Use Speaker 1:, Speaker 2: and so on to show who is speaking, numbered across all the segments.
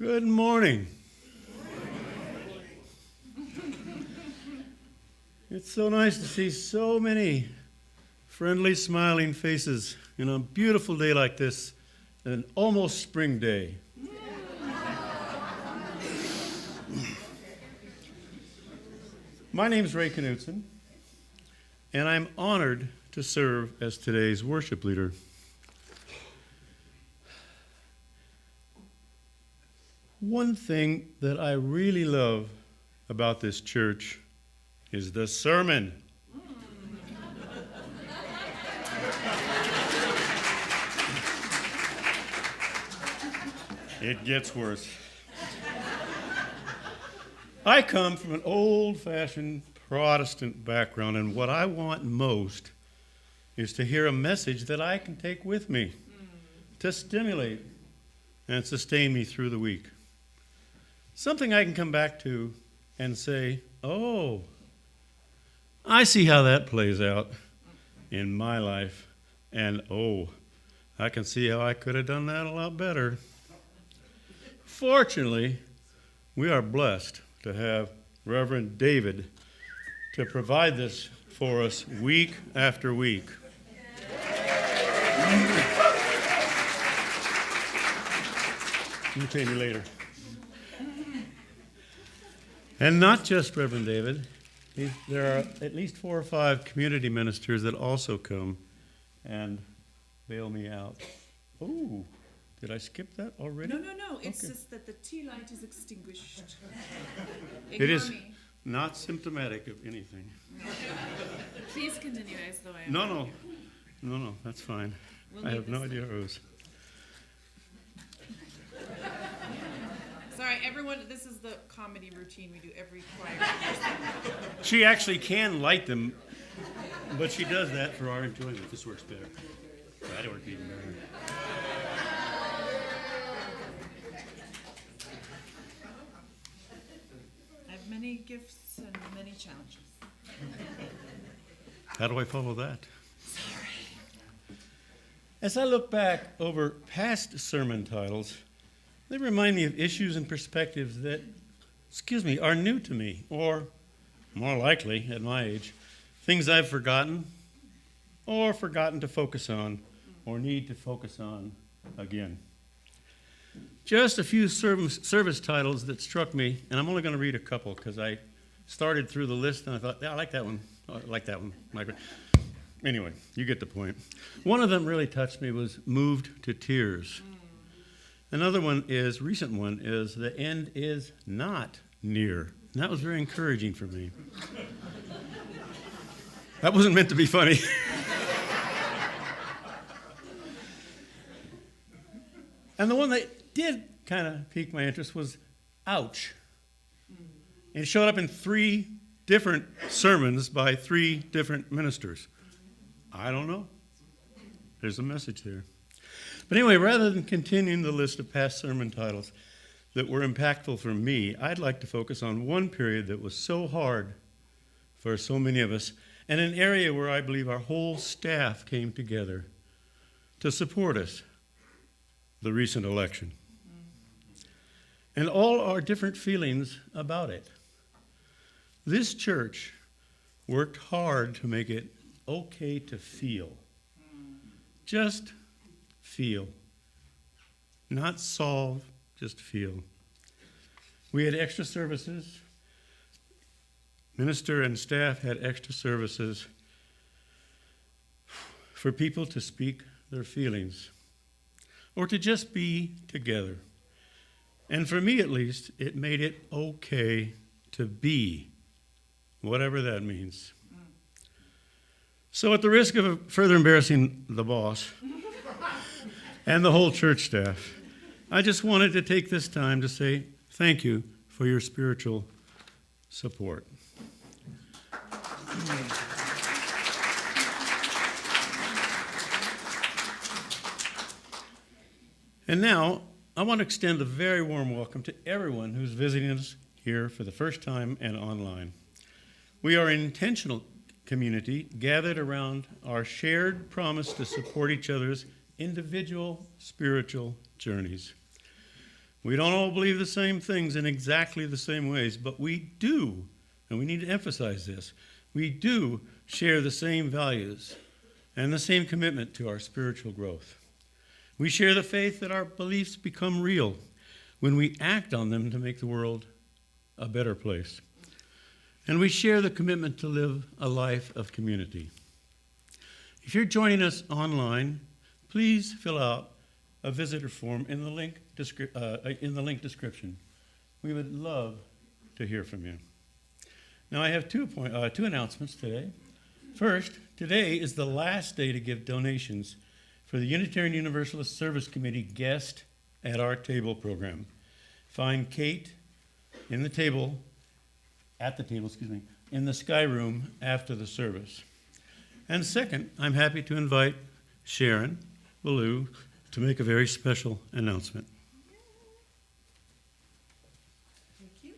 Speaker 1: Good morning. It's so nice to see so many friendly, smiling faces in a beautiful day like this, an almost spring day. My name's Ray Knutson, and I'm honored to serve as today's worship leader. One thing that I really love about this church is the sermon. It gets worse. I come from an old-fashioned Protestant background, and what I want most is to hear a message that I can take with me to stimulate and sustain me through the week. Something I can come back to and say, oh, I see how that plays out in my life, and oh, I can see how I could have done that a lot better. Fortunately, we are blessed to have Reverend David to provide this for us week after week. You pay me later. And not just Reverend David. There are at least 4 or 5 community ministers that also come and bail me out. Oh, did I skip that already?
Speaker 2: No. It's just that the tea light is extinguished.
Speaker 1: It is not symptomatic of anything.
Speaker 2: Please continue as though I am.
Speaker 1: No, that's fine. I have no idea who it was.
Speaker 2: Sorry, everyone, this is the comedy routine we do every choir.
Speaker 1: She actually can light them, but she does that for our enjoyment. This works better. That'd work even better.
Speaker 2: I have many gifts and many challenges.
Speaker 1: How do I follow that? Sorry. As I look back over past sermon titles, they remind me of issues and perspectives that, are new to me, or more likely, at my age, things I've forgotten, or forgotten to focus on, or need to focus on again. Just a few service titles that struck me, and I'm only going to read a couple because I started through the list and I thought, yeah, I like that one. I like that one. Anyway, you get the point. One of them really touched me was Moved to Tears. Another one recent one is The End Is Not Near. And that was very encouraging for me. That wasn't meant to be funny. And the one that did kind of pique my interest was Ouch. And it showed up in 3 different sermons by 3 different ministers. I don't know. There's a message there. But anyway, rather than continuing the list of past sermon titles that were impactful for me, I'd like to focus on one period that was so hard for so many of us, and an area where I believe our whole staff came together to support us, the recent election. And all our different feelings about it. This church worked hard to make it okay to feel. Just feel. Not solve, just feel. We had extra services. Minister and staff had extra services for people to speak their feelings or to just be together. And for me, at least, it made it okay to be, whatever that means. So at the risk of further embarrassing the boss and the whole church staff, I just wanted to take this time to say thank you for your spiritual support. And now, I want to extend a very warm welcome to everyone who's visiting us here for the first time and online. We are an intentional community gathered around our shared promise to support each other's individual spiritual journeys. We don't all believe the same things in exactly the same ways, but we do, and we need to emphasize this, we do share the same values and the same commitment to our spiritual growth. We share the faith that our beliefs become real when we act on them to make the world a better place. And we share the commitment to live a life of community. If you're joining us online, please fill out a visitor form in the link description. We would love to hear from you. Now, I have two announcements today. First, today is the last day to give donations for the Unitarian Universalist Service Committee Guest at Our Table program. Find Kate at the table, in the Sky Room after the service. And second, I'm happy to invite Sharon Ballou to make a very special announcement.
Speaker 3: Thank you.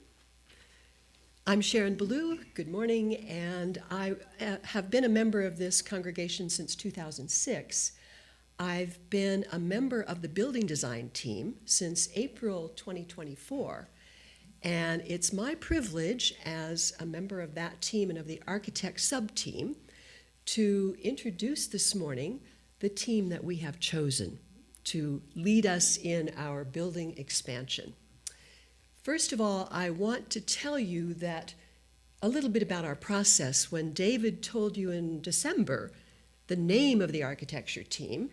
Speaker 3: I'm Sharon Ballou. Good morning, and I have been a member of this congregation since 2006. I've been a member of the building design team since April 2024, and it's my privilege as a member of that team and of the architect sub-team to introduce this morning the team that we have chosen to lead us in our building expansion. First of all, I want to tell you that a little bit about our process. When David told you in December the name of the architecture team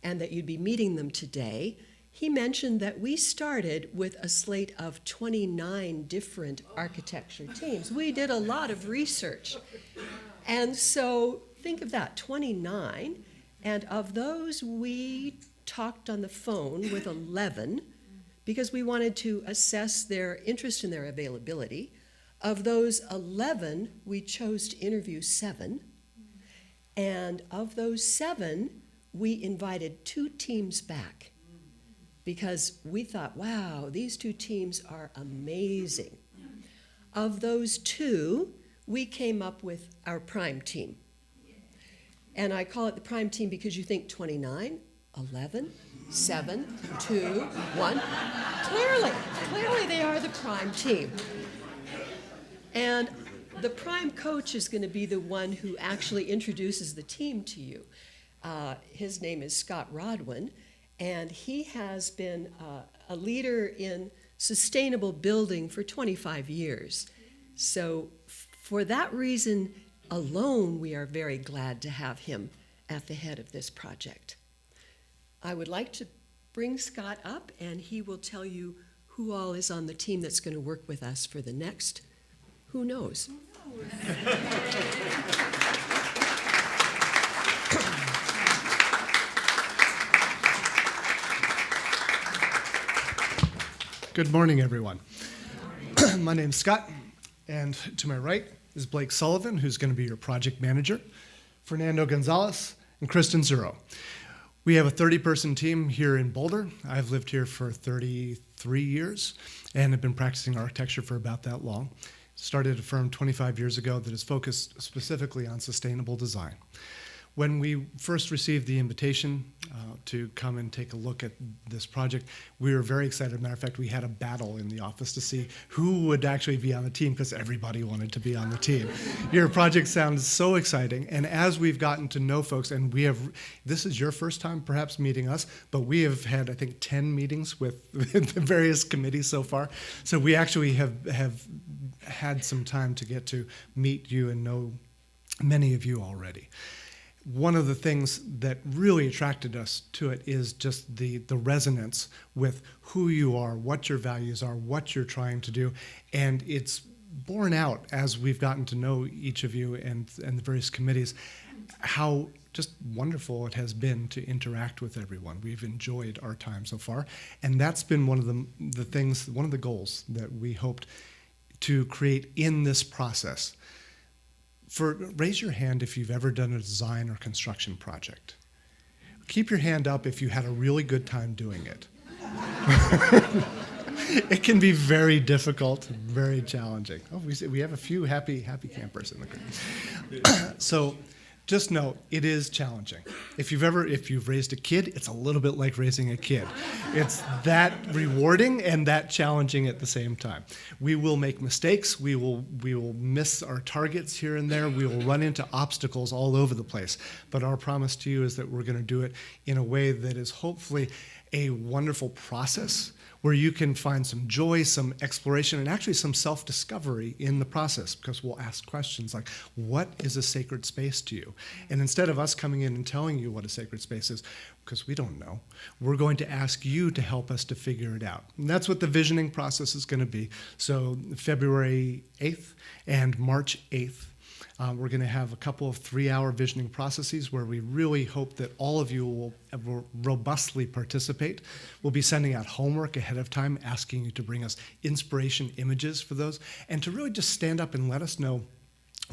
Speaker 3: and that you'd be meeting them today, he mentioned that we started with a slate of 29 different architecture teams. We did a lot of research. And so think of that, 29. And of those, we talked on the phone with 11 because we wanted to assess their interest and their availability. Of those 11, we chose to interview 7. And of those 7, we invited 2 teams back because we thought, wow, these 2 teams are amazing. Of those 2, we came up with our prime team. And I call it the prime team because you think 29, 11, 7, 2, 1. Clearly they are the prime team. And the prime coach is going to be the one who actually introduces the team to you. His name is Scott Rodwin, and he has been a leader in sustainable building for 25 years. So for that reason alone, we are very glad to have him at the head of this project. I would like to bring Scott up, and he will tell you who all is on the team that's going to work with us for the next, who knows?
Speaker 4: Good morning, everyone. My name's Scott, and to my right is Blake Sullivan, who's going to be your project manager, Fernando Gonzalez, and Kristen Zuro. We have a 30-person team here in Boulder. I've lived here for 33 years and have been practicing architecture for about that long. Started a firm 25 years ago that is focused specifically on sustainable design. When we first received the invitation to come and take a look at this project, we were very excited. Matter of fact, we had a battle in the office to see who would actually be on the team because everybody wanted to be on the team. Your project sounds so exciting, and as we've gotten to know folks, and this is your first time perhaps meeting us, but we have had, I think, 10 meetings with the various committees so far. So we actually have had some time to get to meet you and know many of you already. One of the things that really attracted us to it is just the resonance with who you are, what your values are, what you're trying to do. And it's borne out as we've gotten to know each of you and the various committees, how just wonderful it has been to interact with everyone. We've enjoyed our time so far. And that's been one of the things, one of the goals that we hoped to create in this process. Raise your hand if you've ever done a design or construction project. Keep your hand up if you had a really good time doing it. It can be very difficult, very challenging. Oh, we have a few happy campers in the group. So just know it is challenging. If you've raised a kid, it's a little bit like raising a kid. It's that rewarding and that challenging at the same time. We will make mistakes. We will miss our targets here and there. We will run into obstacles all over the place. But our promise to you is that we're going to do it in a way that is hopefully a wonderful process where you can find some joy, some exploration, and actually some self-discovery in the process, because we'll ask questions like, what is a sacred space to you? And instead of us coming in and telling you what a sacred space is, because we don't know, we're going to ask you to help us to figure it out. And that's what the visioning process is going to be. So February 8th and March 8th, we're going to have a couple of 3-hour visioning processes where we really hope that all of you will robustly participate. We'll be sending out homework ahead of time, asking you to bring us inspiration images for those, and to really just stand up and let us know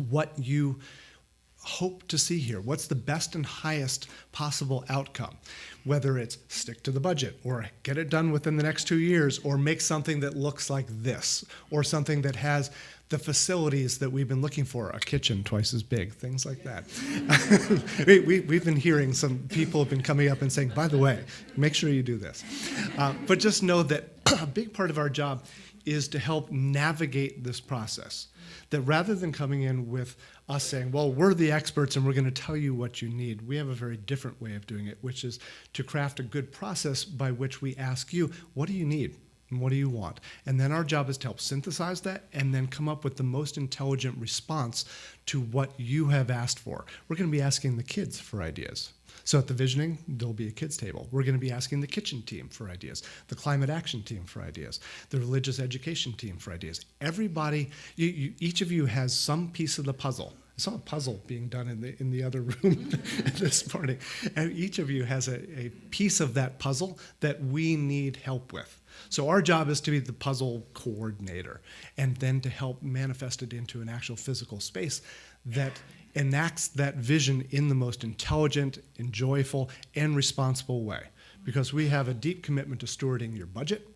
Speaker 4: what you hope to see here. What's the best and highest possible outcome? Whether it's stick to the budget, or get it done within the next 2 years, or make something that looks like this, or something that has the facilities that we've been looking for, a kitchen twice as big, things like that. We've been hearing some people have been coming up and saying, by the way, make sure you do this. But just know that a big part of our job is to help navigate this process. That rather than coming in with us saying, well, we're the experts and we're going to tell you what you need, we have a very different way of doing it, which is to craft a good process by which we ask you, what do you need? And what do you want? And then our job is to help synthesize that and then come up with the most intelligent response to what you have asked for. We're going to be asking the kids for ideas. So at the visioning, there'll be a kids table. We're going to be asking the kitchen team for ideas, the climate action team for ideas, the religious education team for ideas. Everybody, each of you has some piece of the puzzle. I saw a puzzle being done in the other room this morning. And each of you has a piece of that puzzle that we need help with. So our job is to be the puzzle coordinator and then to help manifest it into an actual physical space that enacts that vision in the most intelligent and joyful and responsible way. Because we have a deep commitment to stewarding your budget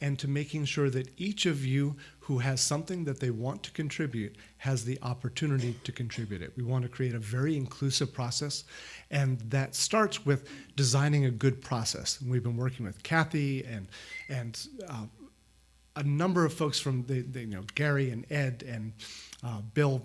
Speaker 4: and to making sure that each of you who has something that they want to contribute has the opportunity to contribute it. We want to create a very inclusive process, and that starts with designing a good process. And we've been working with Kathy and a number of folks from Gary and Ed and Bill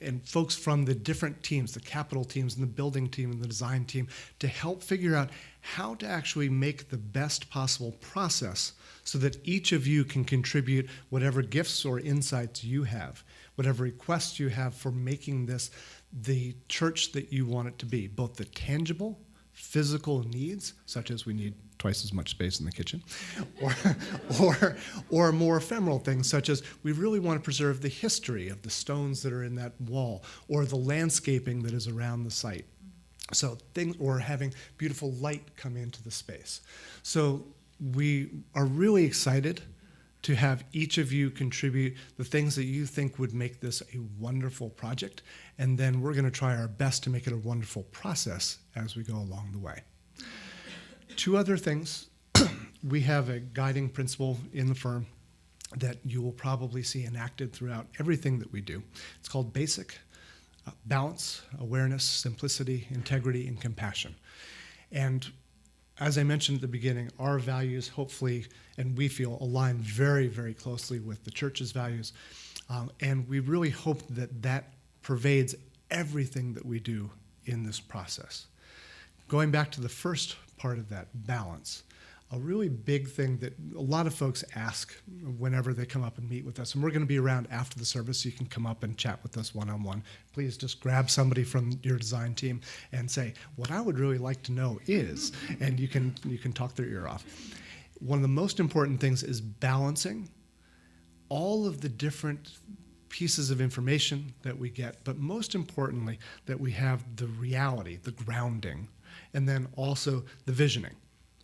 Speaker 4: and folks from the different teams, the capital teams and the building team and the design team, to help figure out how to actually make the best possible process so that each of you can contribute whatever gifts or insights you have, whatever requests you have for making this the church that you want it to be, both the tangible, physical needs, such as we need twice as much space in the kitchen, or more ephemeral things, such as we really want to preserve the history of the stones that are in that wall, or the landscaping that is around the site. So things, or having beautiful light come into the space. So we are really excited to have each of you contribute the things that you think would make this a wonderful project, and then we're going to try our best to make it a wonderful process as we go along the way. 2 other things. We have a guiding principle in the firm that you will probably see enacted throughout everything that we do. It's called BASIC: balance, awareness, simplicity, integrity, and compassion. And as I mentioned at the beginning, our values hopefully, and we feel, align very, very closely with the church's values. And we really hope that that pervades everything that we do in this process. Going back to the first part of that, balance, a really big thing that a lot of folks ask whenever they come up and meet with us, and we're going to be around after the service, so you can come up and chat with us one-on-one. Please just grab somebody from your design team and say, what I would really like to know is, and you can talk their ear off. One of the most important things is balancing all of the different pieces of information that we get, but most importantly, that we have the reality, the grounding, and then also the visioning,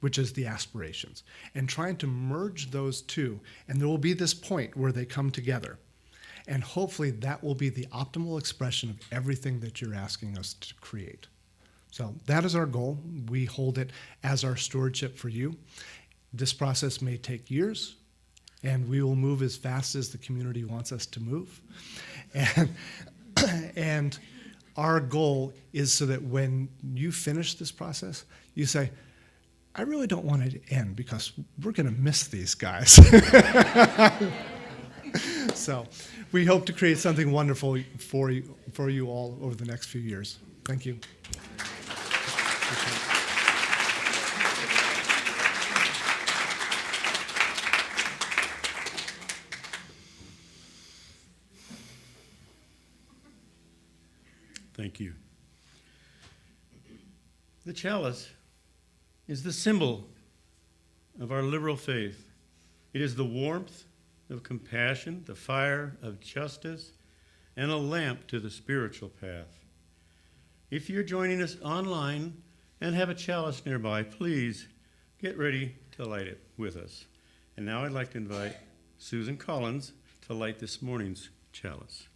Speaker 4: which is the aspirations, and trying to merge those two. And there will be this point where they come together. And hopefully that will be the optimal expression of everything that you're asking us to create. So that is our goal. We hold it as our stewardship for you. This process may take years, and we will move as fast as the community wants us to move. And our goal is so that when you finish this process, you say, I really don't want it to end because we're going to miss these guys. So we hope to create something wonderful for you all over the next few years. Thank you.
Speaker 1: Thank you. The chalice is the symbol of our liberal faith. It is the warmth of compassion, the fire of justice, and a lamp to the spiritual path. If you're joining us online and have a chalice nearby, please get ready to light it with us. And now I'd like to invite Susan Collins to light this morning's chalice.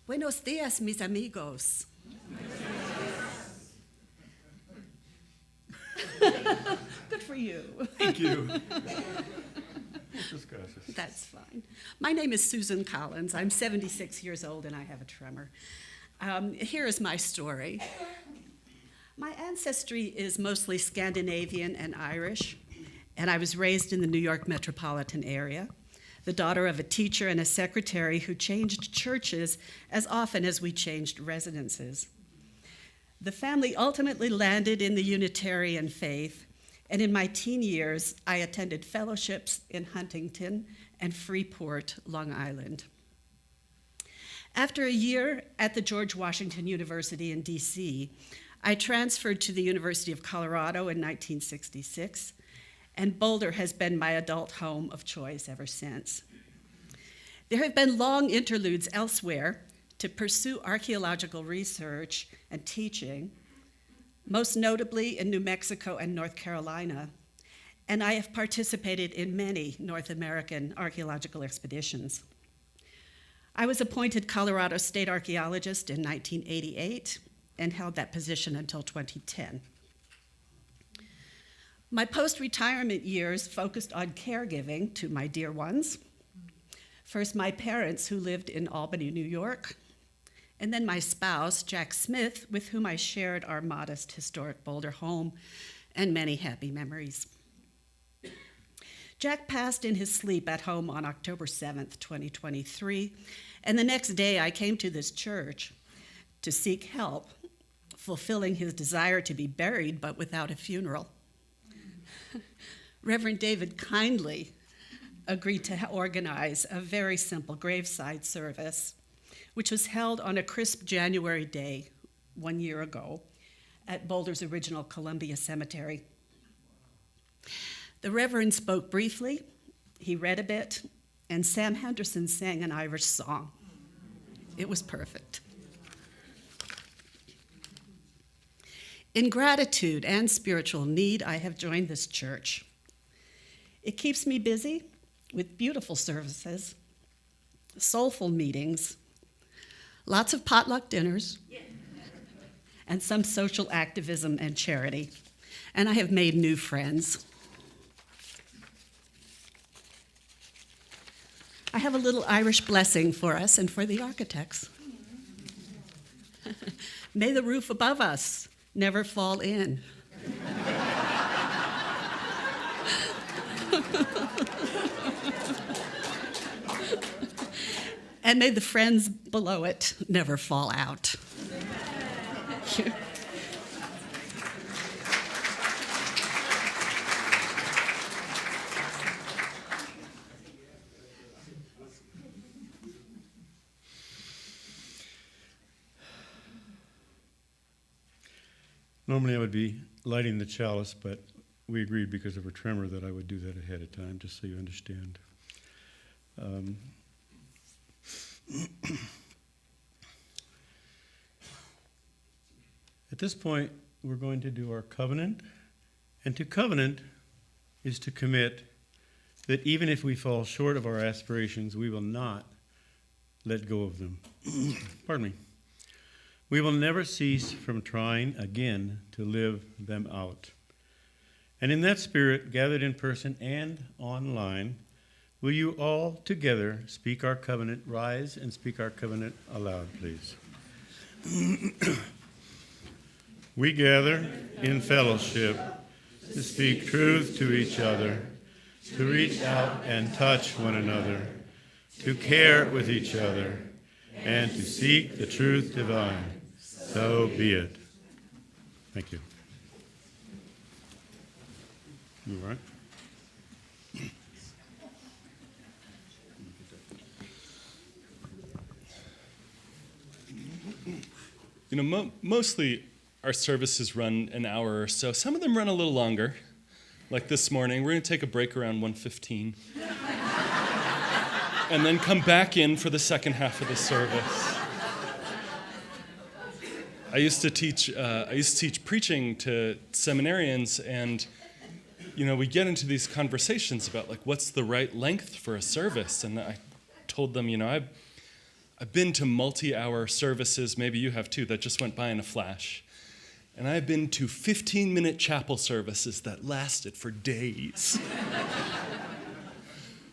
Speaker 5: Buenos días, mis amigos. Good for you.
Speaker 1: Thank you. Discussion.
Speaker 5: That's fine. My name is Susan Collins. I'm 76 years old and I have a tremor. Here is my story. My ancestry is mostly Scandinavian and Irish, and I was raised in the New York metropolitan area, the daughter of a teacher and a secretary who changed churches as often as we changed residences. The family ultimately landed in the Unitarian faith, and in my teen years, I attended fellowships in Huntington and Freeport, Long Island. After a year at the George Washington University in DC, I transferred to the University of Colorado in 1966, and Boulder has been my adult home of choice ever since. There have been long interludes elsewhere to pursue archaeological research and teaching, most notably in New Mexico and North Carolina, and I have participated in many North American archaeological expeditions. I was appointed Colorado State Archaeologist in 1988 and held that position until 2010. My post-retirement years focused on caregiving to my dear ones. First, my parents, who lived in Albany, New York, and then my spouse, Jack Smith, with whom I shared our modest historic Boulder home and many happy memories. Jack passed in his sleep at home on October 7th, 2023, and the next day I came to this church to seek help, fulfilling his desire to be buried but without a funeral. Reverend David kindly agreed to organize a very simple graveside service, which was held on a crisp January day 1 year ago at Boulder's original Columbia Cemetery. The Reverend spoke briefly, he read a bit, and Sam Henderson sang an Irish song. It was perfect. In gratitude and spiritual need, I have joined this church. It keeps me busy with beautiful services, soulful meetings, lots of potluck dinners, and some social activism and charity. And I have made new friends. I have a little Irish blessing for us and for the architects. May the roof above us never fall in. And may the friends below it never fall out. Thank you.
Speaker 1: Normally I would be lighting the chalice, but we agreed because of her tremor that I would do that ahead of time, just so you understand. At this point, we're going to do our covenant. And to covenant is to commit that even if we fall short of our aspirations, we will not let go of them. Pardon me. We will never cease from trying again to live them out. And in that spirit, gathered in person and online, will you all together speak our covenant? Rise and speak our covenant aloud, please. We gather in fellowship to speak truth to each other, to reach out and touch one another, to care with each other, and to seek the truth divine. So be it. Thank you. You all right?
Speaker 6: You know, mostly our services run an hour or so. Some of them run a little longer. Like this morning, we're going to take a break around 1:15. And then come back in for the second half of the service. I used to teach preaching to seminarians, and you know, we get into these conversations about like what's the right length for a service, and I told them, you know, I've been to multi-hour services, maybe you have too, that just went by in a flash. And I've been to 15-minute chapel services that lasted for days.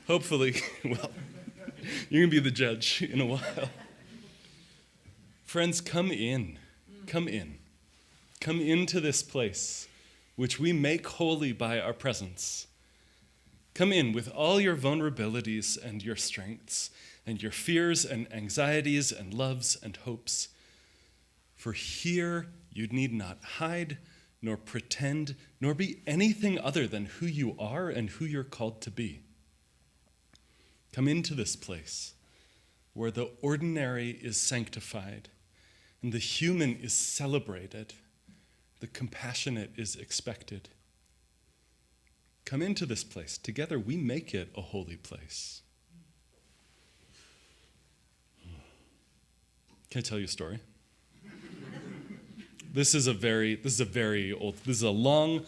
Speaker 6: Hopefully, well, you're going to be the judge in a while. Friends, come in. Come in. Come into this place, which we make holy by our presence. Come in with all your vulnerabilities and your strengths, and your fears and anxieties and loves and hopes. For here you need not hide, nor pretend, nor be anything other than who you are and who you're called to be. Come into this place where the ordinary is sanctified and the human is celebrated, the compassionate is expected. Come into this place. Together we make it a holy place. Can I tell you a story? This is a long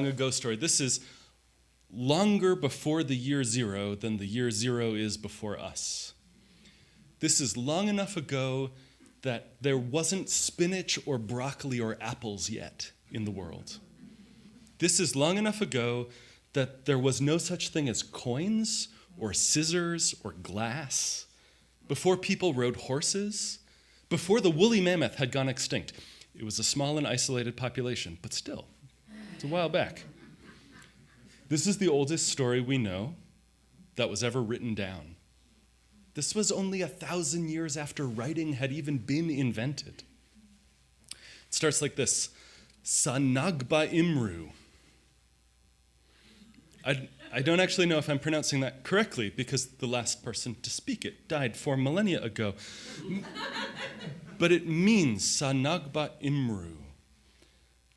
Speaker 6: ago story. This is longer before the year zero than the year zero is before us. This is long enough ago that there wasn't spinach or broccoli or apples yet in the world. This is long enough ago that there was no such thing as coins or scissors or glass, before people rode horses, before the woolly mammoth had gone extinct. It was a small and isolated population, but still, it's a while back. This is the oldest story we know that was ever written down. This was only 1,000 years after writing had even been invented. It starts like this: Sanagba Imru. I don't actually know if I'm pronouncing that correctly because the last person to speak it died 4 millennia ago. But it means Sanagba Imru,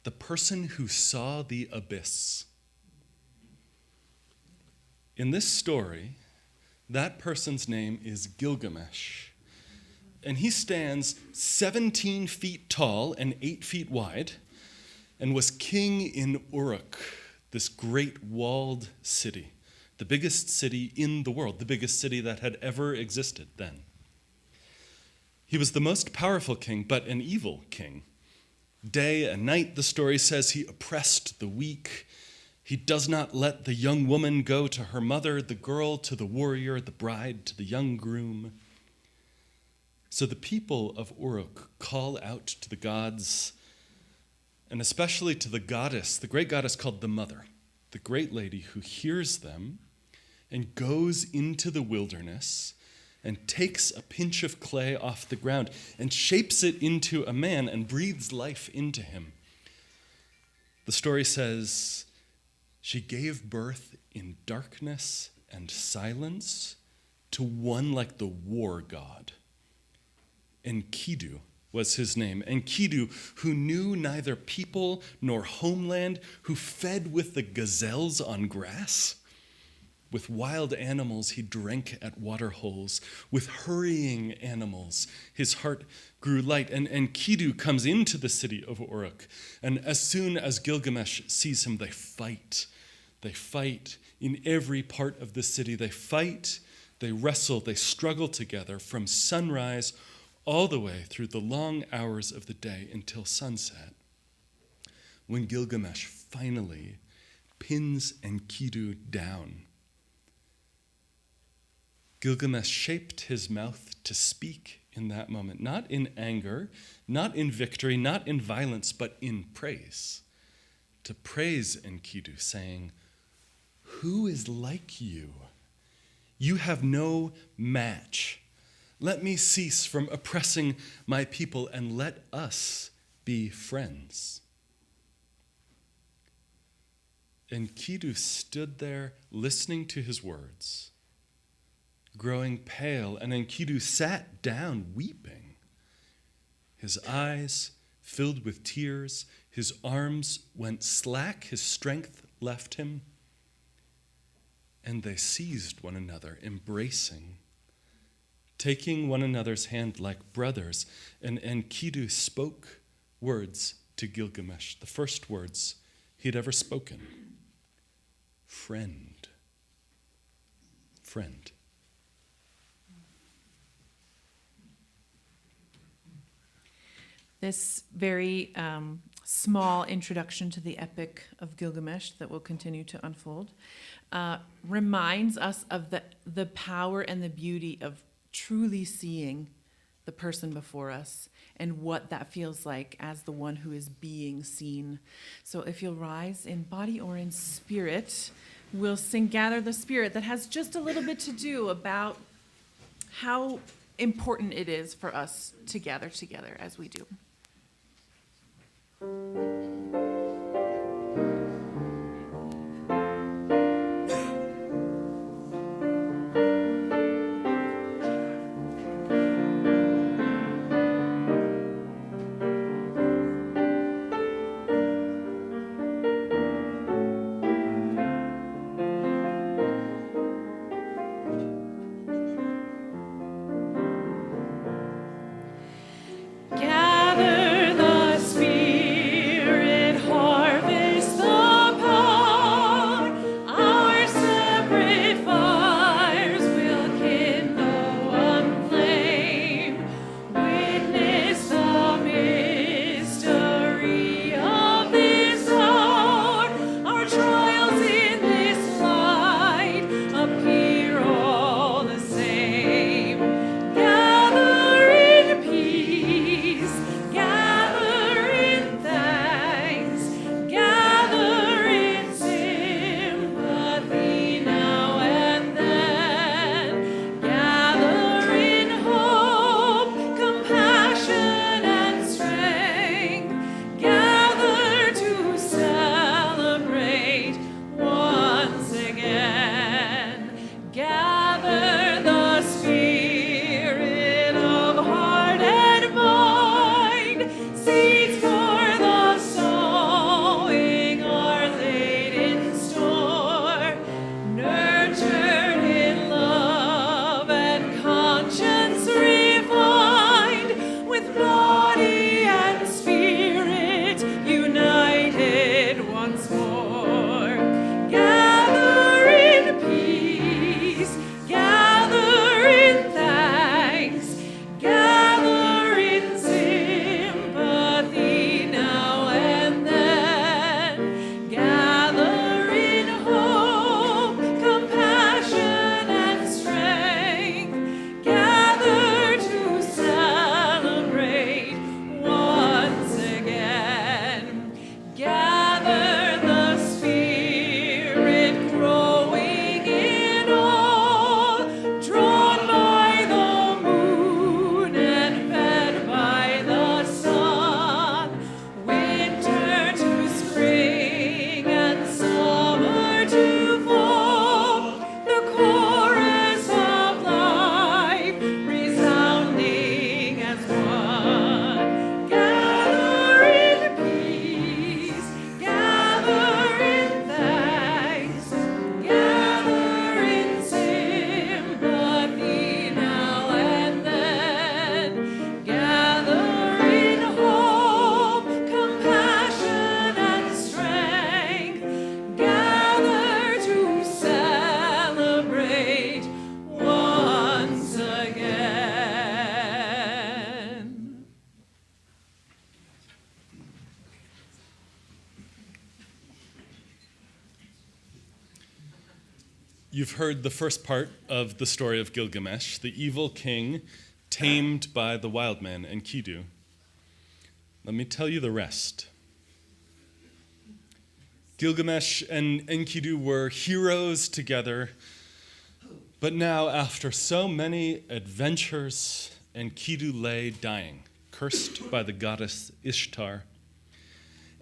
Speaker 6: the person who saw the abyss. In this story, that person's name is Gilgamesh, and he stands 17 feet tall and 8 feet wide, and was king in Uruk, this great walled city, the biggest city in the world, the biggest city that had ever existed then. He was the most powerful king, but an evil king. Day and night, the story says, he oppressed the weak. He does not let the young woman go to her mother, the girl to the warrior, the bride to the young groom. So the people of Uruk call out to the gods, and especially to the goddess, the great goddess called the Mother, the great lady who hears them and goes into the wilderness and takes a pinch of clay off the ground and shapes it into a man and breathes life into him. The story says, she gave birth in darkness and silence to one like the war god. Enkidu was his name. Enkidu, who knew neither people nor homeland, who fed with the gazelles on grass. With wild animals, he drank at water holes. With hurrying animals, his heart grew light. And Enkidu comes into the city of Uruk. And as soon as Gilgamesh sees him, they fight. They fight in every part of the city. They fight They wrestle, they struggle together from sunrise all the way through the long hours of the day until sunset, when Gilgamesh finally pins Enkidu down. Gilgamesh shaped his mouth to speak in that moment, not in anger, not in victory, not in violence, but in praise. To praise Enkidu, saying, "Who is like you? You have no match. Let me cease from oppressing my people and let us be friends." Enkidu stood there listening to his words, growing pale, and Enkidu sat down weeping. His eyes filled with tears, his arms went slack, his strength left him, and they seized one another, embracing, taking one another's hand like brothers, and Enkidu spoke words to Gilgamesh, the first words he'd ever spoken. Friend. Friend.
Speaker 2: This very small introduction to the epic of Gilgamesh that will continue to unfold reminds us of the power and the beauty of truly seeing the person before us and what that feels like as the one who is being seen. So if you'll rise in body or in spirit, we'll sing Gather the Spirit, that has just a little bit to do about how important it is for us to gather together as we do. Gather
Speaker 6: You've heard the first part of the story of Gilgamesh, the evil king tamed by the wild man Enkidu. Let me tell you the rest. Gilgamesh and Enkidu were heroes together, but now, after so many adventures, Enkidu lay dying, cursed by the goddess Ishtar.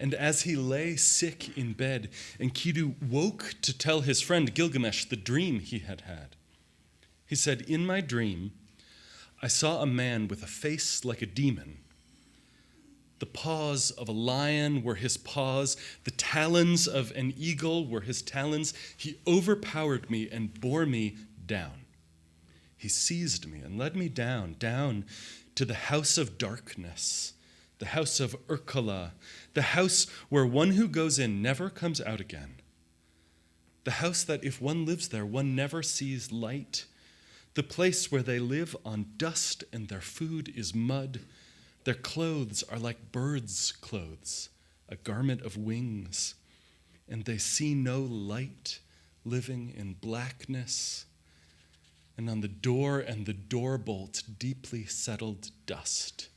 Speaker 6: And as he lay sick in bed, Enkidu woke to tell his friend Gilgamesh the dream he had had. He said, "In my dream, I saw a man with a face like a demon. The paws of a lion were his paws. The talons of an eagle were his talons. He overpowered me and bore me down. He seized me and led me down to the house of darkness, the house of Urkala, the house where one who goes in never comes out again. The house that if one lives there, one never sees light. The place where they live on dust and their food is mud. Their clothes are like birds' clothes, a garment of wings. And they see no light, living in blackness. And on the door and the door bolt, deeply settled dust."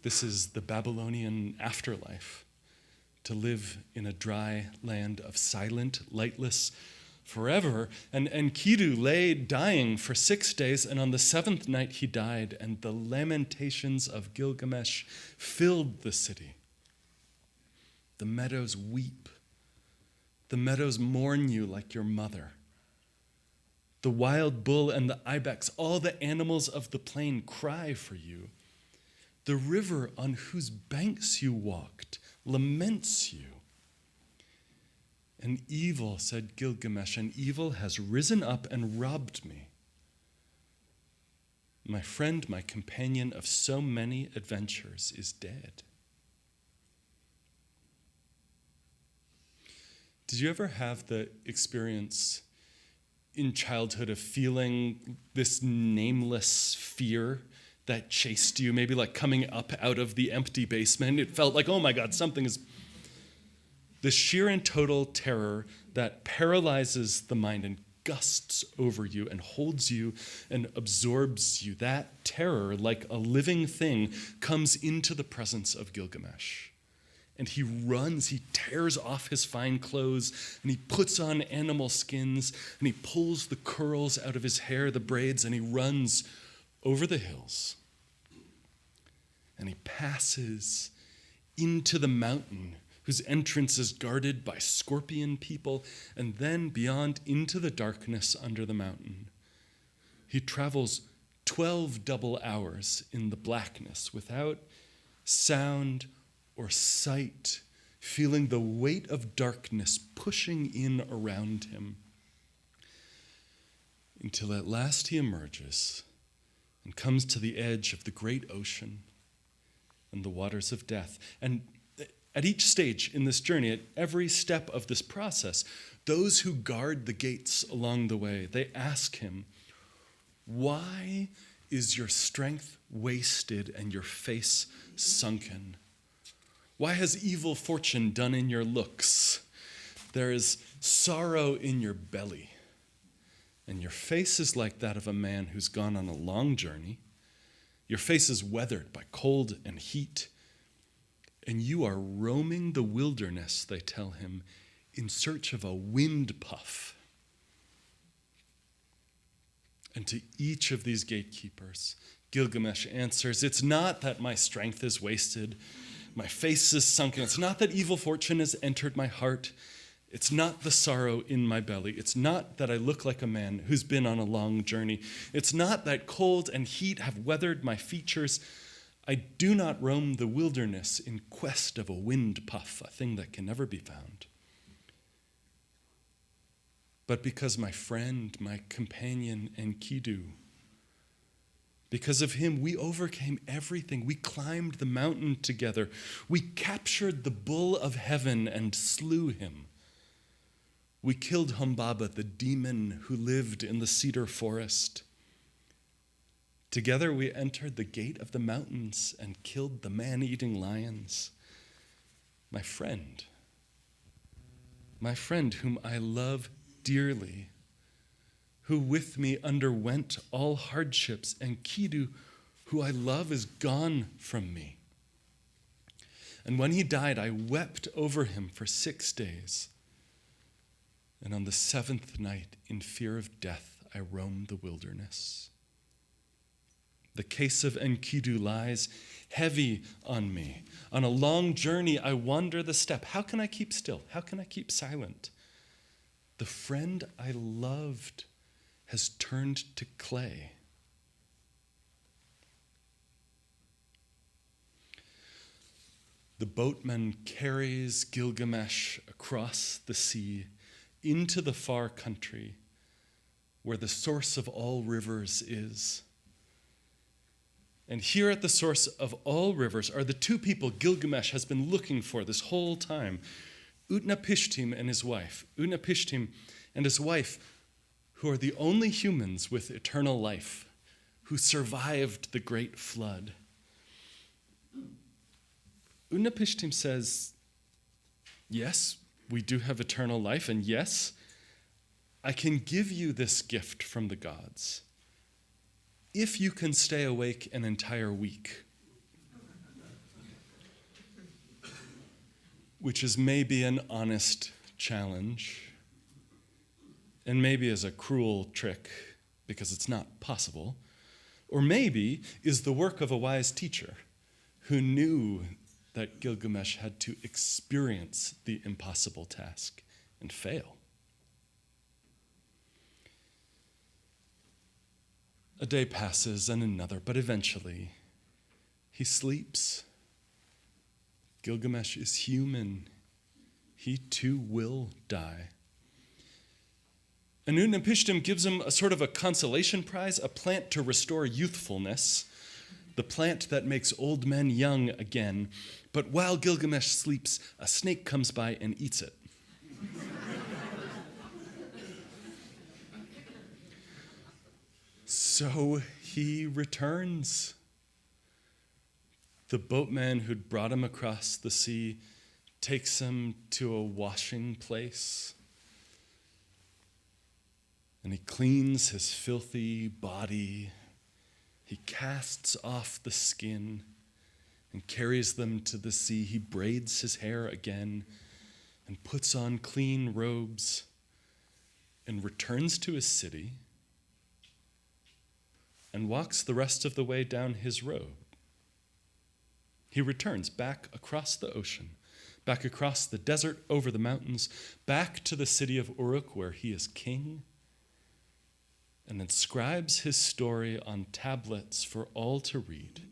Speaker 6: This is the Babylonian afterlife, to live in a dry land of silent, lightless forever. And Enkidu lay dying for 6 days, and on the 7th night he died, and the lamentations of Gilgamesh filled the city. The meadows weep. The meadows mourn you like your mother. The wild bull and the ibex, all the animals of the plain cry for you. The river on whose banks you walked laments you. "An evil," said Gilgamesh, "an evil has risen up and robbed me. My friend, my companion of so many adventures, is dead." Did you ever have the experience in childhood of feeling this nameless fear that chased you, maybe like coming up out of the empty basement? It felt like, oh my God, something is... The sheer and total terror that paralyzes the mind and gusts over you and holds you and absorbs you. That terror, like a living thing, comes into the presence of Gilgamesh. And he runs, he tears off his fine clothes, and he puts on animal skins, and he pulls the curls out of his hair, the braids, and he runs over the hills. And he passes into the mountain, whose entrance is guarded by scorpion people, and then beyond into the darkness under the mountain. He travels 12 double hours in the blackness without sound or sight, feeling the weight of darkness pushing in around him, until at last he emerges and comes to the edge of the great ocean and the waters of death. And at each stage in this journey, at every step of this process, those who guard the gates along the way, they ask him, "Why is your strength wasted and your face sunken? Why has evil fortune done in your looks? There is sorrow in your belly, and your face is like that of a man who's gone on a long journey. Your face is weathered by cold and heat, and you are roaming the wilderness," they tell him, "in search of a wind puff." And to each of these gatekeepers, Gilgamesh answers, "It's not that my strength is wasted, my face is sunken. It's not that evil fortune has entered my heart. It's not the sorrow in my belly. It's not that I look like a man who's been on a long journey. It's not that cold and heat have weathered my features. I do not roam the wilderness in quest of a wind puff, a thing that can never be found. But because my friend, my companion, Enkidu, because of him, we overcame everything. We climbed the mountain together. We captured the bull of heaven and slew him. We killed Humbaba, the demon who lived in the cedar forest. Together we entered the gate of the mountains and killed the man-eating lions. My friend whom I love dearly, who with me underwent all hardships, and Enkidu, who I love, is gone from me. And when he died, I wept over him for 6 days. And on the 7th night, in fear of death, I roamed the wilderness. The case of Enkidu lies heavy on me. On a long journey, I wander the steppe. How can I keep still? How can I keep silent? The friend I loved has turned to clay. The boatman carries Gilgamesh across the sea into the far country where the source of all rivers is. And here at the source of all rivers are the two people Gilgamesh has been looking for this whole time, Utnapishtim and his wife. Utnapishtim and his wife, who are the only humans with eternal life, who survived the great flood. Utnapishtim says, yes, we do have eternal life, and yes, I can give you this gift from the gods if you can stay awake an entire week, which is maybe an honest challenge, and maybe is a cruel trick because it's not possible, or maybe is the work of a wise teacher who knew that Gilgamesh had to experience the impossible task and fail. A day passes and another, but eventually he sleeps. Gilgamesh is human. He too will die. And Utnapishtim gives him a sort of a consolation prize, a plant to restore youthfulness, the plant that makes old men young again. But while Gilgamesh sleeps, a snake comes by and eats it. So he returns. The boatman who'd brought him across the sea takes him to a washing place, and he cleans his filthy body. He casts off the skin and carries them to the sea. He braids his hair again and puts on clean robes and returns to his city and walks the rest of the way down his road. He returns back across the ocean, back across the desert, over the mountains, back to the city of Uruk, where he is king, and inscribes his story on tablets for all to read,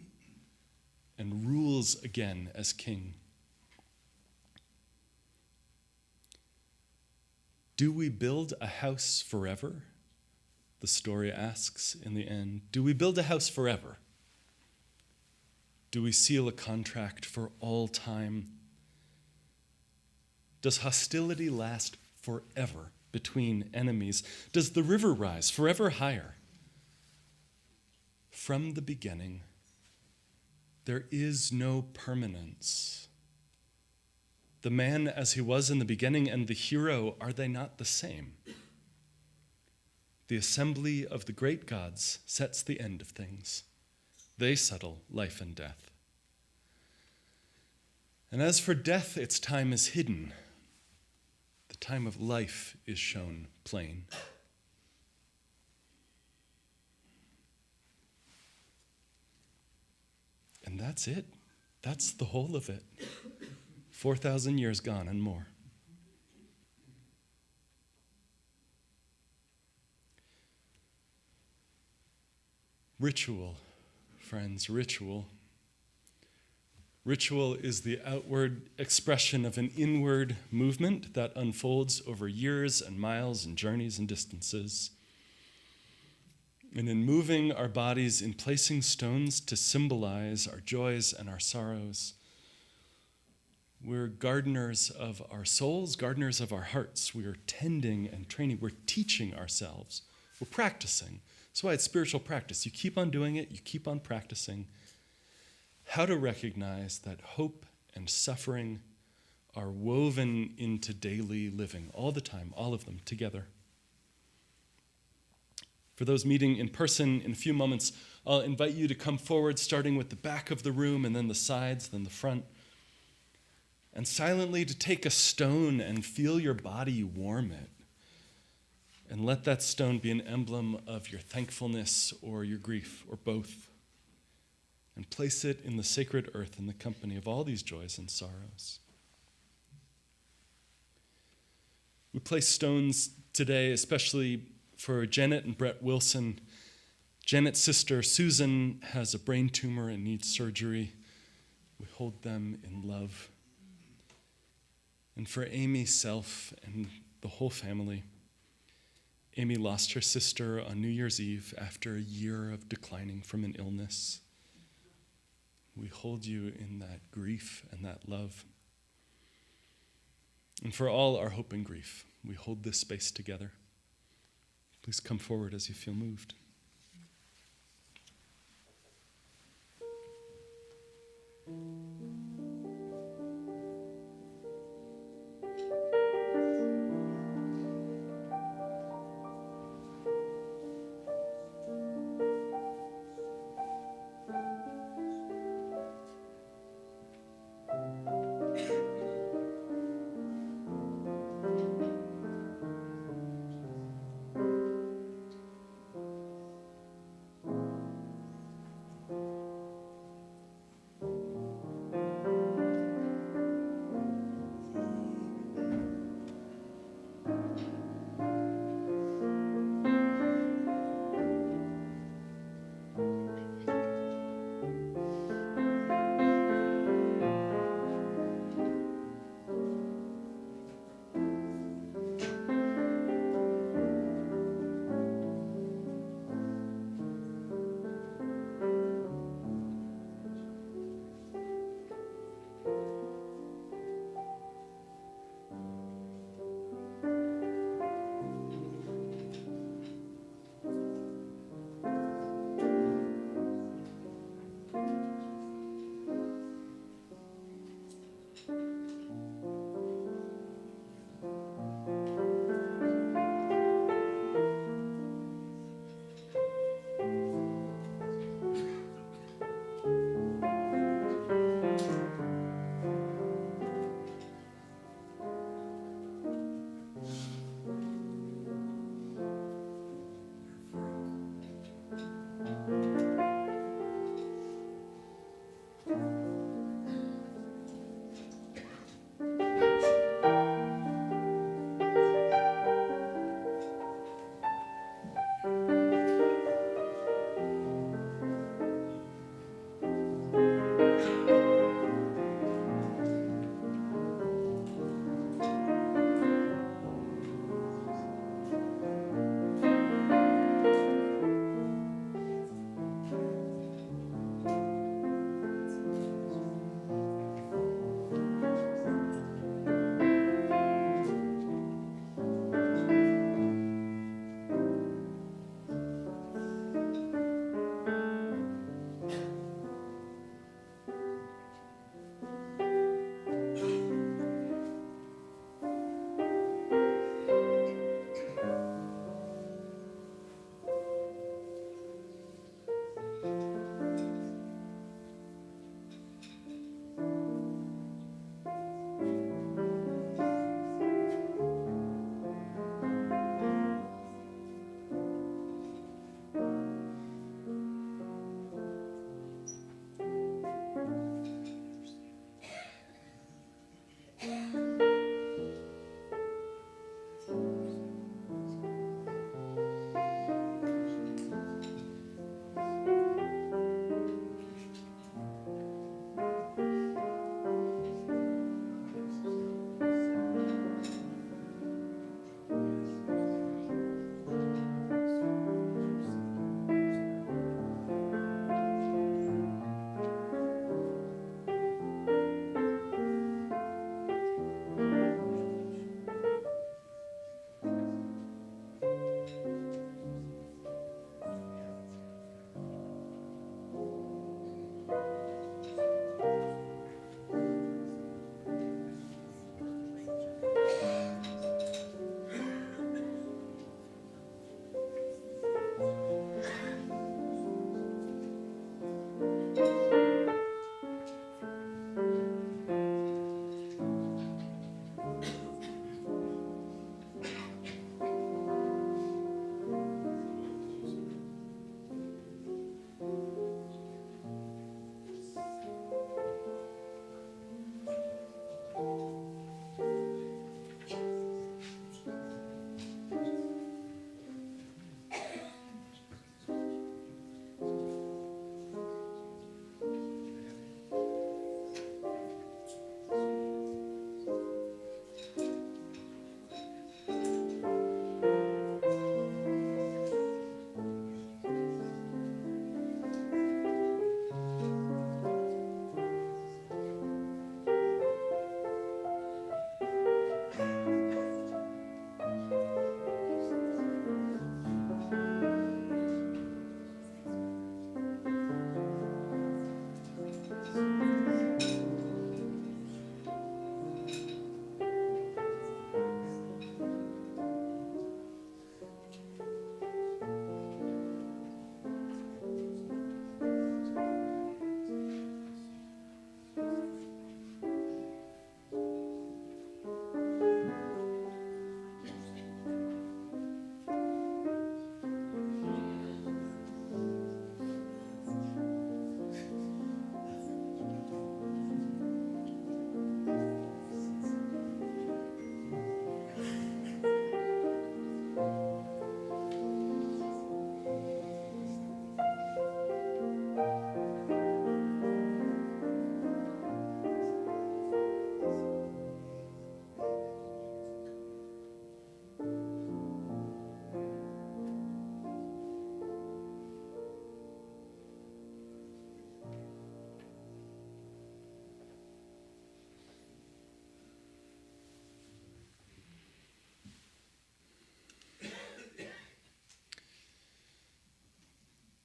Speaker 6: and rules again as king. Do we build a house forever? The story asks in the end. Do we build a house forever? Do we seal a contract for all time? Does hostility last forever between enemies? Does the river rise forever higher? From the beginning, there is no permanence. The man as he was in the beginning and the hero, are they not the same? The assembly of the great gods sets the end of things. They settle life and death. And as for death, its time is hidden. The time of life is shown plain. And that's it. That's the whole of it. 4,000 years gone and more. Ritual, friends, ritual. Ritual is the outward expression of an inward movement that unfolds over years and miles and journeys and distances. And in moving our bodies, in placing stones to symbolize our joys and our sorrows, we're gardeners of our souls, gardeners of our hearts. We are tending and training. We're teaching ourselves. We're practicing. That's why it's spiritual practice. You keep on doing it. You keep on practicing. How to recognize that hope and suffering are woven into daily living all the time, all of them together. For those meeting in person, in a few moments, I'll invite you to come forward, starting with the back of the room and then the sides, then the front. And silently to take a stone and feel your body warm it. And let that stone be an emblem of your thankfulness or your grief or both. And place it in the sacred earth in the company of all these joys and sorrows. We place stones today, especially for Janet and Brett Wilson. Janet's sister, Susan, has a brain tumor and needs surgery. We hold them in love. And for Amy Self and the whole family, Amy lost her sister on New Year's Eve after a year of declining from an illness. We hold you in that grief and that love. And for all our hope and grief, we hold this space together. Please come forward as you feel moved.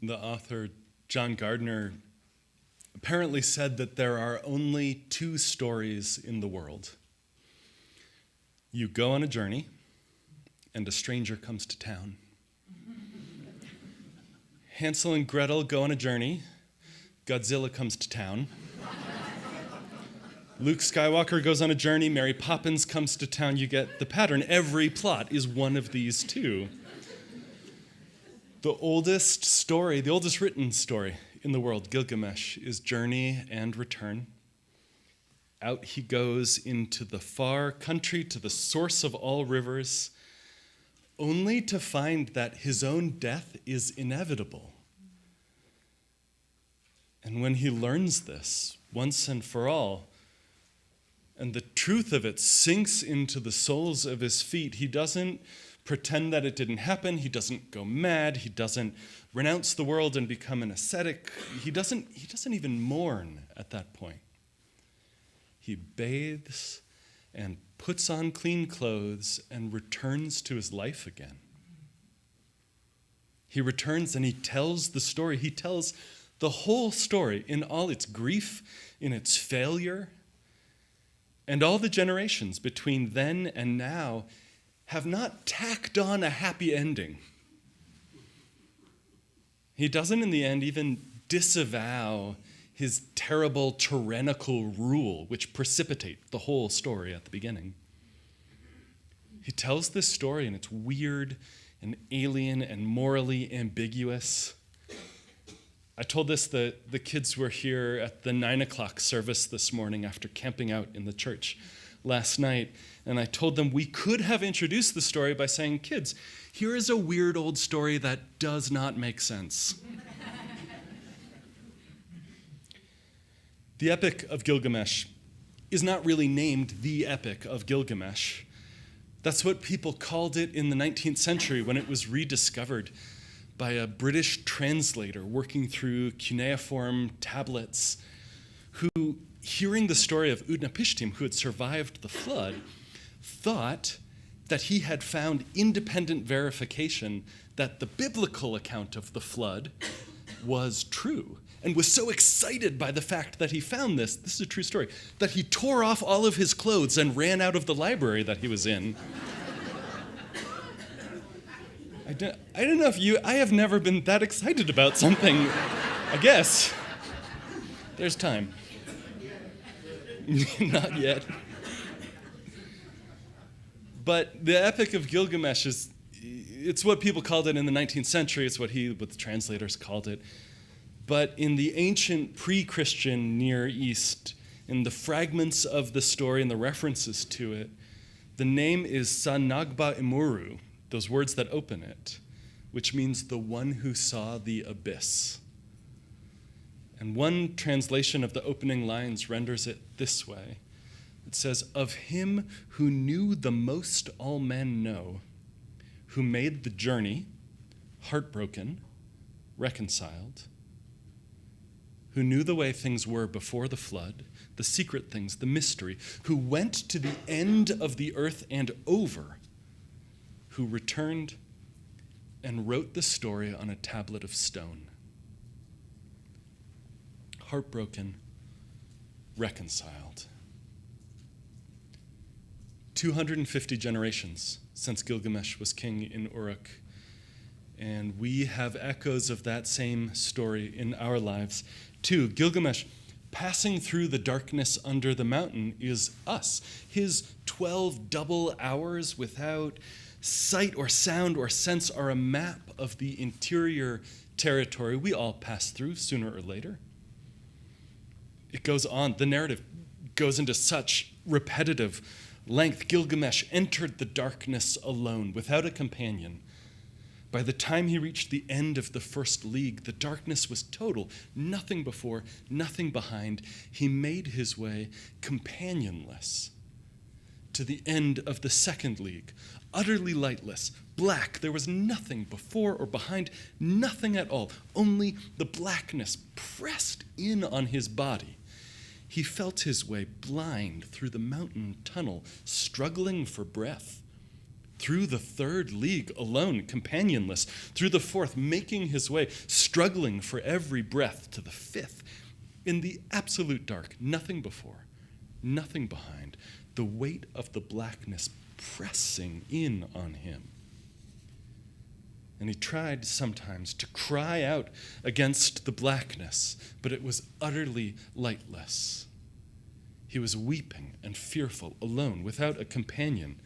Speaker 6: the author John Gardner apparently said that there are only two stories in the world. You go on a journey, and a stranger comes to town. Hansel and Gretel go on a journey, Godzilla comes to town. Luke Skywalker goes on a journey, Mary Poppins comes to town. You get the pattern. Every plot is one of these two. The oldest story, the oldest written story in the world, Gilgamesh, is journey and return. Out he goes into the far country, to the source of all rivers, only to find that his own death is inevitable. And when he learns this once and for all, and the truth of it sinks into the soles of his feet, he doesn't pretend that it didn't happen. He doesn't go mad. He doesn't renounce the world and become an ascetic. He doesn't even mourn at that point. He bathes and puts on clean clothes and returns to his life again. He returns and he tells the story. He tells the whole story in all its grief, in its failure, and all the generations between then and now have not tacked on a happy ending. He doesn't in the end even disavow his terrible tyrannical rule, which precipitate the whole story at the beginning. He tells this story and it's weird and alien and morally ambiguous. I told this the kids were here at the 9 o'clock service this morning after camping out in the church last night, and I told them we could have introduced the story by saying, kids, here is a weird old story that does not make sense. The Epic of Gilgamesh is not really named the Epic of Gilgamesh. That's what people called it in the 19th century when it was rediscovered by a British translator working through cuneiform tablets who, hearing the story of Utnapishtim, who had survived the flood, thought that he had found independent verification that the biblical account of the flood was true, and was so excited by the fact that he found this is a true story, that he tore off all of his clothes and ran out of the library that he was in. I don't know if I have never been that excited about something, I guess. There's time. Not yet. But the Epic of Gilgamesh it's what people called it in the 19th century, it's what the translators called it. But in the ancient pre-Christian Near East, in the fragments of the story and the references to it, the name is Sanagba Imuru, those words that open it, which means the one who saw the abyss. And one translation of the opening lines renders it this way. It says, of him who knew the most all men know, who made the journey, heartbroken, reconciled, who knew the way things were before the flood, the secret things, the mystery, who went to the end of the earth and over, who returned and wrote the story on a tablet of stone. Heartbroken, reconciled. 250 generations since Gilgamesh was king in Uruk, and we have echoes of that same story in our lives too. Gilgamesh, passing through the darkness under the mountain, is us. His 12 double hours without sight or sound or sense are a map of the interior territory we all pass through sooner or later. It goes on. The narrative goes into such repetitive length. Gilgamesh entered the darkness alone, without a companion. By the time he reached the end of the first league, the darkness was total. Nothing before, nothing behind. He made his way companionless to the end of the second league, utterly lightless, black. There was nothing before or behind, nothing at all, only the blackness pressed in on his body. He felt his way blind through the mountain tunnel, struggling for breath, through the third league alone, companionless, through the fourth, making his way, struggling for every breath, to the fifth, in the absolute dark, nothing before, nothing behind, the weight of the blackness pressing in on him. And he tried sometimes to cry out against the blackness, but it was utterly lightless. He was weeping and fearful, alone, without a companion.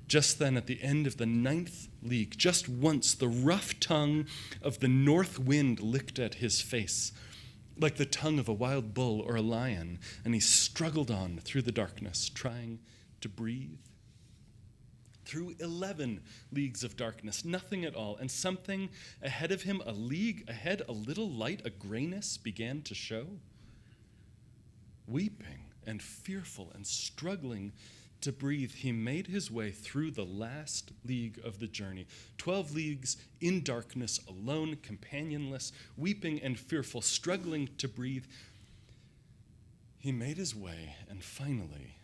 Speaker 6: Just then, at the end of the 9th league, just once, the rough tongue of the north wind licked at his face, like the tongue of a wild bull or a lion, and he struggled on through the darkness, trying to breathe. Through 11 leagues of darkness, nothing at all, and something ahead of him, a league ahead, a little light, a grayness began to show. Weeping and fearful and struggling to breathe, he made his way through the last league of the journey. 12 leagues in darkness, alone, companionless, weeping and fearful, struggling to breathe. He made his way and finally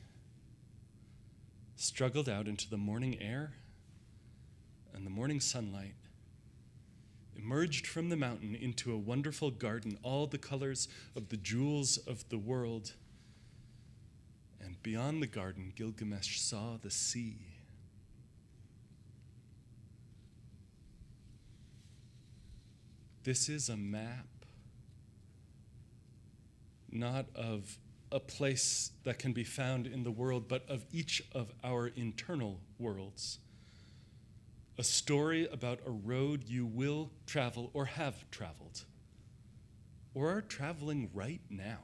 Speaker 6: struggled out into the morning air and the morning sunlight, emerged from the mountain into a wonderful garden, all the colors of the jewels of the world. And beyond the garden, Gilgamesh saw the sea. This is a map, not of a place that can be found in the world, but of each of our internal worlds. A story about a road you will travel or have traveled, or are traveling right now,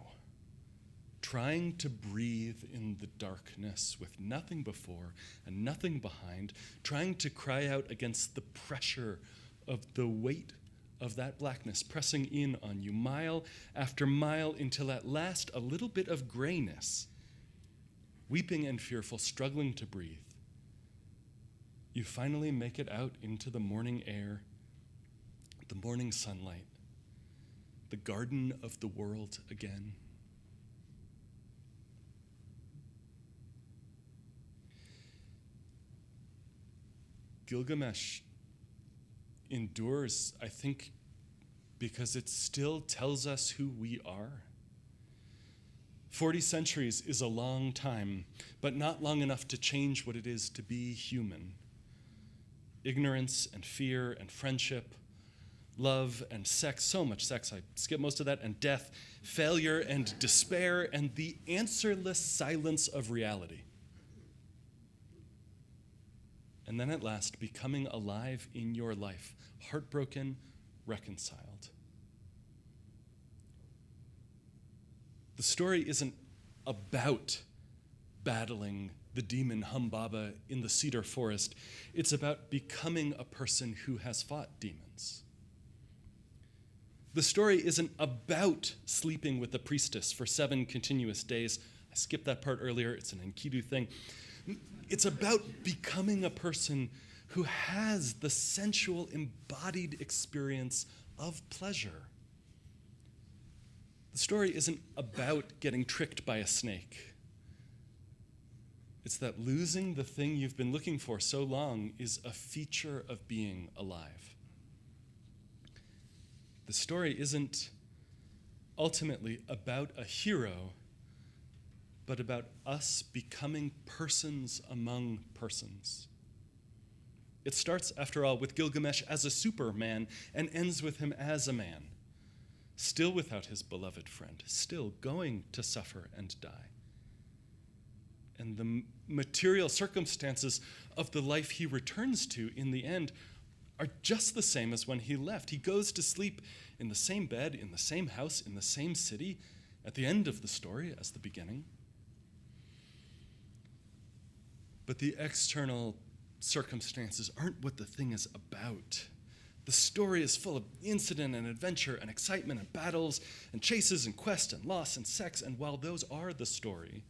Speaker 6: trying to breathe in the darkness with nothing before and nothing behind, trying to cry out against the pressure of the weight of that blackness pressing in on you mile after mile until at last a little bit of grayness, weeping and fearful, struggling to breathe, you finally make it out into the morning air, the morning sunlight, the garden of the world again. Gilgamesh endures, I think, because it still tells us who we are. 40 centuries is a long time, but not long enough to change what it is to be human. Ignorance and fear and friendship, love and sex, so much sex, I skip most of that, and death, failure and despair, and the answerless silence of reality. And then at last, becoming alive in your life, heartbroken, reconciled. The story isn't about battling the demon Humbaba in the cedar forest. It's about becoming a person who has fought demons. The story isn't about sleeping with the priestess for 7 continuous days. I skipped that part earlier. It's an Enkidu thing. It's about becoming a person who has the sensual, embodied experience of pleasure. The story isn't about getting tricked by a snake. It's that losing the thing you've been looking for so long is a feature of being alive. The story isn't ultimately about a hero, but about us becoming persons among persons. It starts, after all, with Gilgamesh as a superman and ends with him as a man, still without his beloved friend, still going to suffer and die. And the material circumstances of the life he returns to in the end are just the same as when he left. He goes to sleep in the same bed, in the same house, in the same city, at the end of the story as the beginning. But the external circumstances aren't what the thing is about. The story is full of incident and adventure and excitement and battles and chases and quest and loss and sex, and while those are the story,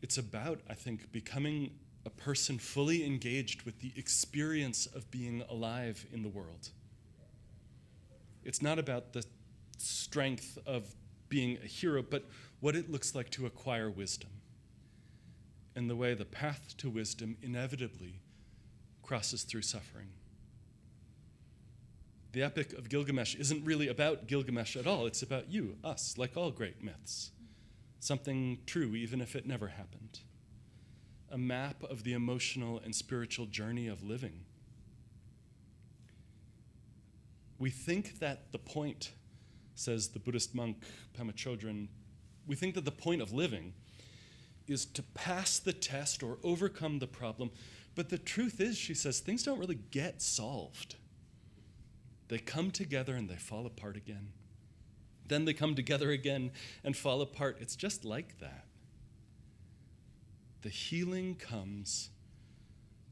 Speaker 6: it's about, I think, becoming a person fully engaged with the experience of being alive in the world. It's not about the strength of being a hero, but what it looks like to acquire wisdom. and the way the path to wisdom inevitably crosses through suffering. The Epic of Gilgamesh isn't really about Gilgamesh at all. It's about you, us, like all great myths. Something true, even if it never happened. A map of the emotional and spiritual journey of living. We think that the point, says the Buddhist monk Pema Chodron, we think that the point of living is to pass the test or overcome the problem. But the truth is, she says, things don't really get solved. They come together and they fall apart again. Then they come together again and fall apart. It's just like that. The healing comes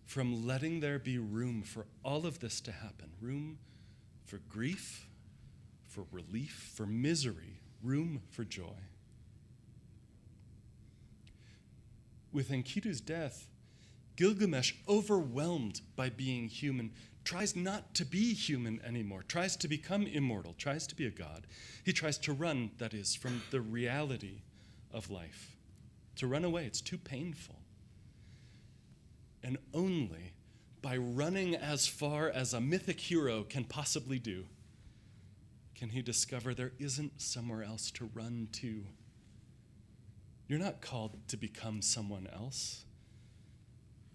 Speaker 6: from letting there be room for all of this to happen. Room for grief, for relief, for misery, room for joy. With Enkidu's death, Gilgamesh, overwhelmed by being human, tries not to be human anymore, tries to become immortal, tries to be a god. He tries to run, that is, from the reality of life. To run away, it's too painful. And only by running as far as a mythic hero can possibly do, can he discover there isn't somewhere else to run to. You're not called to become someone else.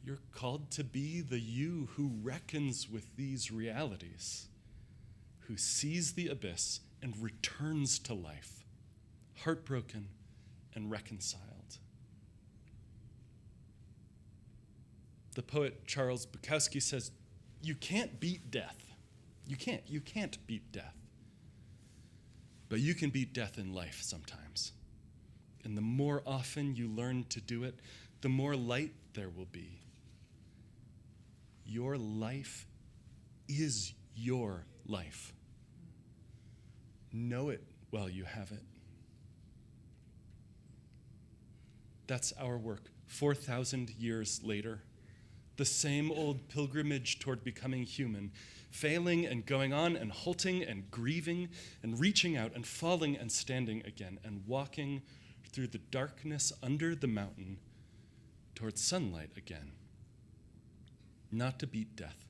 Speaker 6: You're called to be the you who reckons with these realities, who sees the abyss and returns to life, heartbroken and reconciled. The poet Charles Bukowski says, you can't beat death. You can't beat death. But you can beat death in life sometimes. And the more often you learn to do it, the more light there will be. Your life is your life. Know it while you have it. That's our work 4,000 years later. The same old pilgrimage toward becoming human, failing and going on and halting and grieving and reaching out and falling and standing again and walking through the darkness under the mountain towards sunlight again. Not to beat death,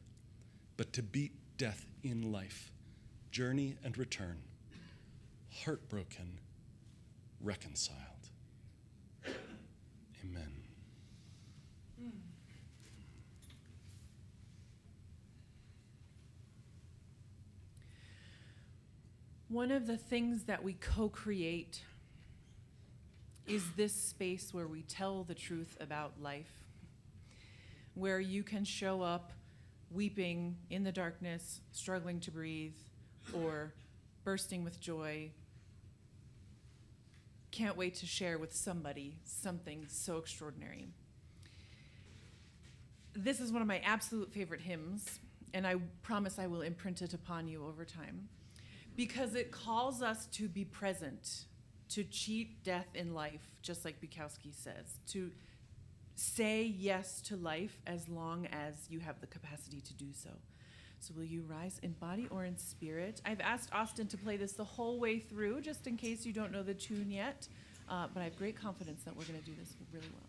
Speaker 6: but to beat death in life, journey and return, heartbroken, reconciled. Amen.
Speaker 2: One of the things that we co-create is this space where we tell the truth about life, where you can show up weeping in the darkness, struggling to breathe, or bursting with joy. Can't wait to share with somebody something so extraordinary. This is one of my absolute favorite hymns, and I promise I will imprint it upon you over time, because it calls us to be present, to cheat death in life, just like Bukowski says, to say yes to life as long as you have the capacity to do so. So will you rise in body or in spirit? I've asked Austin to play this the whole way through, just in case you don't know the tune yet, but I have great confidence that we're going to do this really well.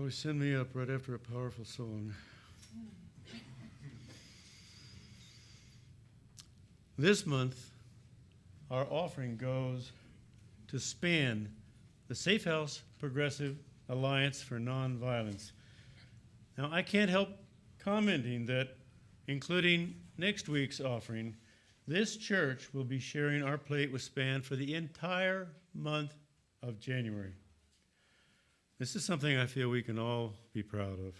Speaker 1: always send me up right after a powerful song. This month, our offering goes to SPAN, the Safe House Progressive Alliance for Nonviolence. Now, I can't help commenting that, including next week's offering, this church will be sharing our plate with SPAN for the entire month of January. This is something I feel we can all be proud of.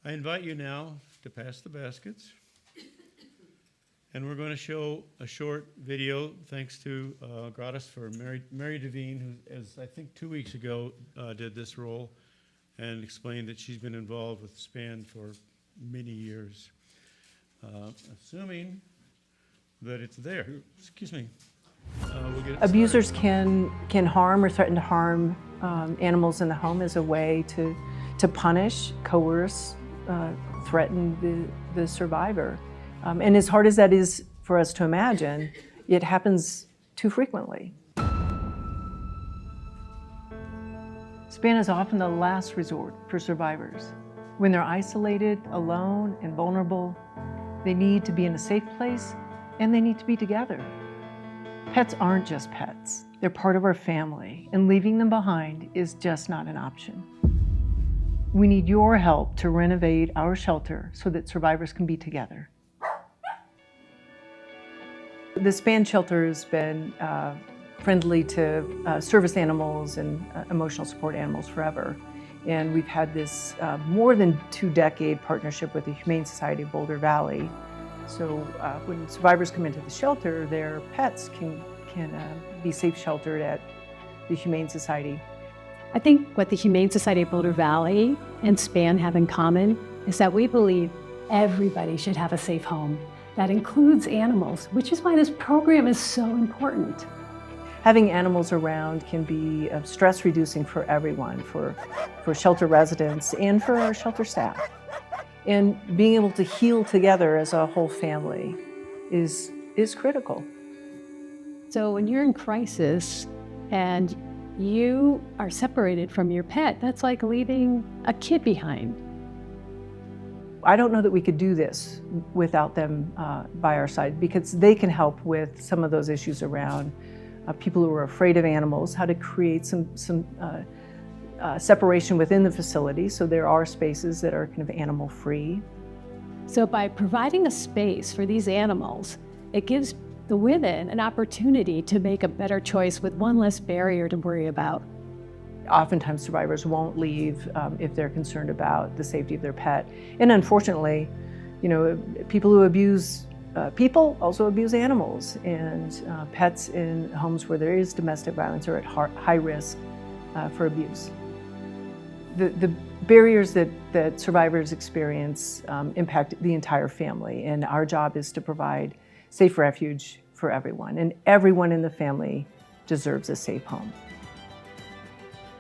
Speaker 1: I invite you now to pass the baskets. And we're going to show a short video, thanks to Gratis for Mary Devine, who, as I think 2 weeks ago, did this role and explained that she's been involved with SPAN for many years. Assuming that it's there. Excuse me. We'll get it
Speaker 7: Abusers
Speaker 1: started.
Speaker 7: can harm or threaten to harm animals in the home as a way to punish, coerce, threaten the survivor. And as hard as that is for us to imagine, it happens too frequently. SPAN is often the last resort for survivors. When they're isolated, alone, and vulnerable, they need to be in a safe place, and they need to be together. Pets aren't just pets. They're part of our family, and leaving them behind is just not an option. We need your help to renovate our shelter so that survivors can be together. The SPAN shelter has been friendly to service animals and emotional support animals forever. And we've had this more than 2-decade partnership with the Humane Society of Boulder Valley. So when survivors come into the shelter, their pets can be safe sheltered at the Humane Society.
Speaker 8: I think what the Humane Society of Boulder Valley and SPAN have in common is that we believe everybody should have a safe home. That includes animals, which is why this program is so important.
Speaker 7: Having animals around can be stress reducing for everyone, for shelter residents and for our shelter staff. And being able to heal together as a whole family is critical.
Speaker 8: So when you're in crisis and you are separated from your pet, that's like leaving a kid behind.
Speaker 7: I don't know that we could do this without them by our side, because they can help with some of those issues around people who are afraid of animals, how to create some separation within the facility so there are spaces that are kind of animal free.
Speaker 8: So by providing a space for these animals, it gives the women an opportunity to make a better choice with one less barrier to worry about.
Speaker 7: Oftentimes survivors won't leave if they're concerned about the safety of their pet. And unfortunately, you know, people who abuse people also abuse animals, and pets in homes where there is domestic violence are at high risk for abuse. The barriers that survivors experience impact the entire family, and our job is to provide safe refuge for everyone, and everyone in the family deserves a safe home.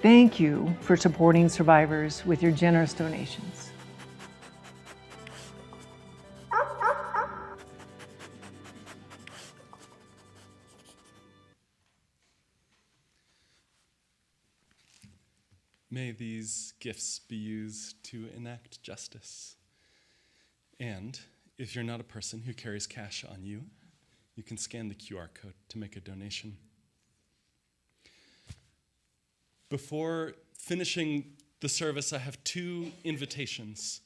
Speaker 7: Thank you for supporting survivors with your generous donations.
Speaker 6: May these gifts be used to enact justice. And if you're not a person who carries cash on you, you can scan the QR code to make a donation. Before finishing the service, I have 2 invitations.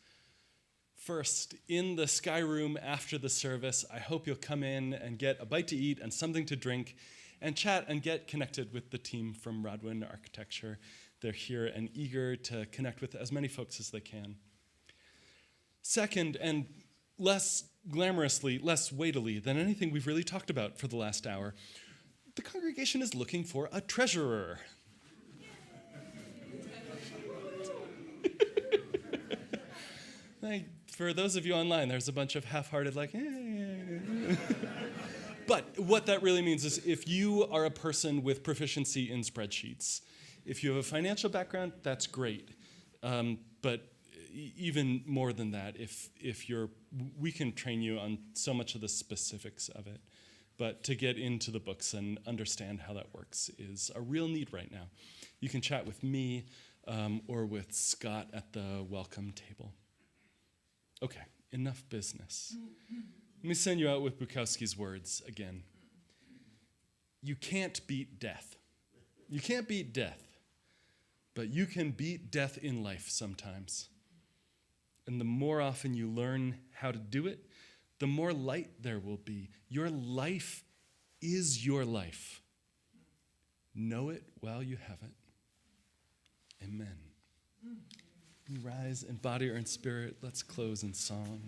Speaker 6: First, in the Sky Room after the service, I hope you'll come in and get a bite to eat and something to drink and chat and get connected with the team from Rodwin Architecture. They're here and eager to connect with as many folks as they can. Second, and less glamorously, less weightily than anything we've really talked about for the last hour, the congregation is looking for a treasurer. For those of you online, there's a bunch of half-hearted like, But what that really means is if you are a person with proficiency in spreadsheets, if you have a financial background, that's great. But even more than that, we can train you on so much of the specifics of it. But to get into the books and understand how that works is a real need right now. You can chat with me or with Scott at the welcome table. Okay, enough business. Let me send you out with Bukowski's words again. You can't beat death. You can't beat death, but you can beat death in life sometimes. And the more often you learn how to do it, the more light there will be. Your life is your life. Know it while you have it. Amen. Rise in body or in spirit. Let's close in song.